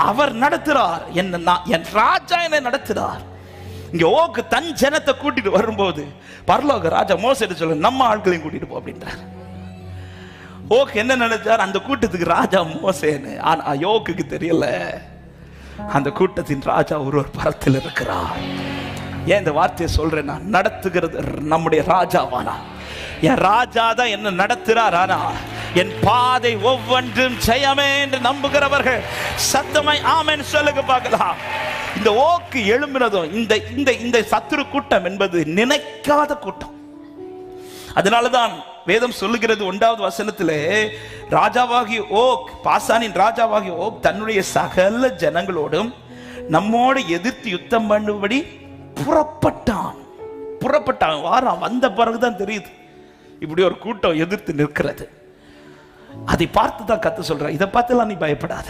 அவர் நடத்துறார். என் ராஜா என்னை நடத்துறார். இங்க ஓக்கு தன் ஜனத்தை கூட்டிட்டு வரும்போது பரலோக ராஜா மோசே சொல்ல நம்ம ஆட்களையும் கூட்டிட்டு போ அப்படின்றார். ஓக்கு என்ன நினைச்சார்? அந்த கூட்டத்துக்கு ராஜா மோசேன்னு. ஆனா யோக்குக்கு தெரியல, அந்த கூட்டத்தின் ராஜா ஒரு பரத்தில் இருக்கிறார். ஏன் இந்த வார்த்தையை சொல்றேன்னா, நடத்துகிறது நம்முடைய ராஜாவானா? என் ராஜா தான் என்ன நடத்துறார். ஆனா என் பாதை ஒவ்வொன்றும் ஜெயமே என்று நம்புகிறவர்கள் சத்தமாய் ஆமென் சொல்லுங்க பார்க்கலாம். இந்த ஓக்கு எழும்பினதும் இந்த சத்துரு கூட்டம் என்பது நினைக்காத கூட்டம். அதனாலதான் வேதம் சொல்லுகிறது 1வது வசனத்திலே, ராஜாவாகிய ஓக், பாசானின் ராஜாவாகிய ஓக் தன்னுடைய சகல ஜனங்களோடும் நம்மோடு எதிர்த்து யுத்தம் பண்ணும்படி புறப்பட்டான். வாரம் வந்த பிறகுதான் தெரியுது இப்படி ஒரு கூட்டம் எதிர்த்து நிற்கிறது. அதை பார்த்து தான் கர்த்தர் சொல்றார், இதை பார்த்துலாம் நீ பயப்படாத.